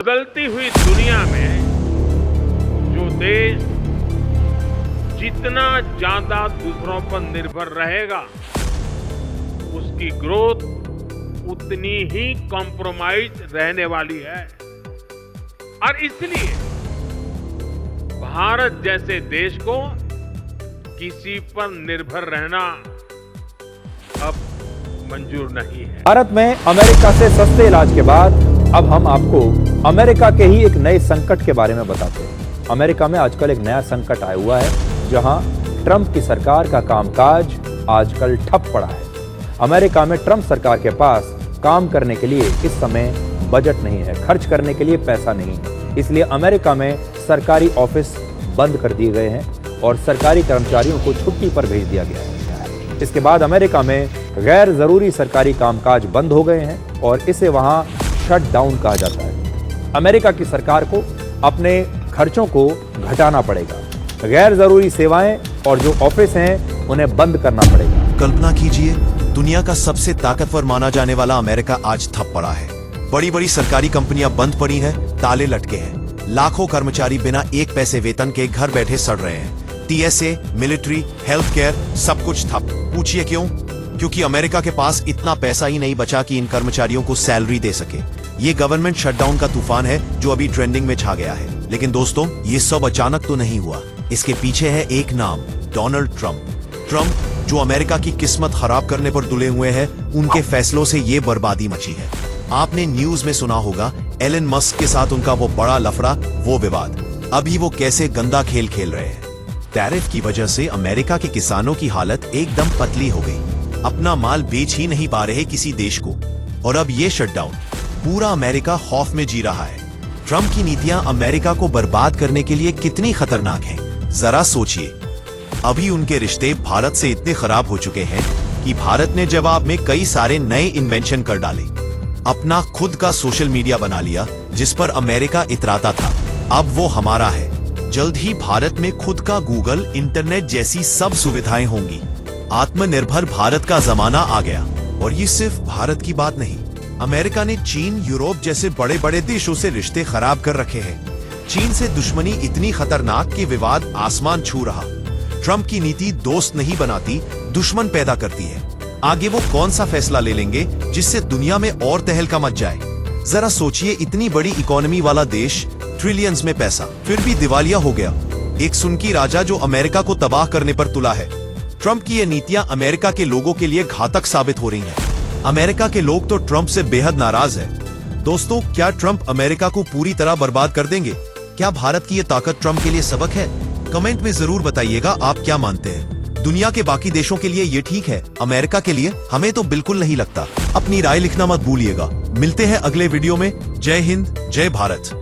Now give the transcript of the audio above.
बदलती हुई दुनिया में जो देश जितना ज्यादा दूसरों पर निर्भर रहेगा उसकी ग्रोथ उतनी ही कॉम्प्रोमाइज रहने वाली है। और इसलिए भारत जैसे देश को किसी पर निर्भर रहना अब मंजूर नहीं है। भारत में अमेरिका से सस्ते इलाज के बाद अब हम आपको अमेरिका के ही एक नए संकट के बारे में बताते हैं। अमेरिका में आजकल एक नया संकट आया हुआ है जहां ट्रंप की सरकार का कामकाज आजकल ठप पड़ा है। अमेरिका में ट्रंप सरकार के पास काम करने के लिए इस समय बजट नहीं है, खर्च करने के लिए पैसा नहीं है। इसलिए अमेरिका में सरकारी ऑफिस बंद कर दिए गए हैं और सरकारी कर्मचारियों को छुट्टी पर भेज दिया गया है। इसके बाद अमेरिका में गैर जरूरी सरकारी कामकाज बंद हो गए हैं और इसे वहां शट डाउन कहा जाता है। अमेरिका की सरकार को अपने खर्चों को घटाना पड़ेगा। गैर जरूरी सेवाएं और जो ऑफिस हैं उन्हें बंद करना पड़ेगा। कल्पना कीजिए, दुनिया का सबसे ताकतवर माना जाने वाला अमेरिका आज ठप पड़ा है। बड़ी बड़ी सरकारी कंपनियां बंद पड़ी हैं, ताले लटके हैं। लाखों कर्मचारी बिना एक पैसे वेतन के घर बैठे सड़ रहे हैं। टीएसए, मिलिट्री, हेल्थ केयर, सब कुछ ठप। पूछिए क्यों? क्योंकि अमेरिका के पास इतना पैसा ही नहीं बचा कि इन कर्मचारियों को सैलरी दे सके। ये गवर्नमेंट शटडाउन का तूफान है जो अभी ट्रेंडिंग में छा गया है। लेकिन दोस्तों, ये सब अचानक तो नहीं हुआ। इसके पीछे है एक नाम, डोनाल्ड ट्रंप। ट्रंप जो अमेरिका की किस्मत खराब करने पर तुले हुए हैं, उनके फैसलों से ये बर्बादी मची है। आपने न्यूज में सुना होगा एलन मस्क के साथ उनका वो बड़ा लफड़ा, वो विवाद। अभी वो कैसे गंदा खेल खेल रहे हैं। टैरिफ की वजह से अमेरिका के किसानों की हालत एकदम पतली हो गई। अपना माल बेच ही नहीं पा रहे किसी देश को। और अब ये शटडाउन, पूरा अमेरिका खौफ में जी रहा है। ट्रंप की नीतियां अमेरिका को बर्बाद करने के लिए कितनी खतरनाक हैं, जरा सोचिए। अभी उनके रिश्ते भारत से इतने खराब हो चुके हैं कि भारत ने जवाब में कई सारे नए इन्वेंशन कर डाले। अपना खुद का सोशल मीडिया बना लिया जिस पर अमेरिका इतराता था। अब वो हमारा है। जल्द ही भारत में खुद का गूगल, इंटरनेट जैसी सब सुविधाएं होंगी। आत्मनिर्भर भारत का जमाना आ गया। और ये सिर्फ भारत की बात नहीं, अमेरिका ने चीन, यूरोप जैसे बड़े बड़े देशों से रिश्ते खराब कर रखे हैं। चीन से दुश्मनी इतनी खतरनाक कि विवाद आसमान छू रहा। ट्रंप की नीति दोस्त नहीं बनाती, दुश्मन पैदा करती है। आगे वो कौन सा फैसला ले लेंगे जिससे दुनिया में और तहलका मच जाए। जरा सोचिए, इतनी बड़ी इकोनॉमी वाला देश, ट्रिलियंस में पैसा, फिर भी दिवालिया हो गया। एक सुनकी राजा जो अमेरिका को तबाह करने पर तुला है। ट्रंप की ये नीतियां अमेरिका के लोगों के लिए घातक साबित हो रही हैं। अमेरिका के लोग तो ट्रंप से बेहद नाराज हैं। दोस्तों, क्या ट्रंप अमेरिका को पूरी तरह बर्बाद कर देंगे? क्या भारत की ये ताकत ट्रंप के लिए सबक है? कमेंट में जरूर बताइएगा आप क्या मानते हैं। दुनिया के बाकी देशों के लिए ये ठीक है, अमेरिका के लिए हमें तो बिल्कुल नहीं लगता। अपनी राय लिखना मत भूलिएगा। मिलते हैं अगले वीडियो में। जय हिंद, जय भारत।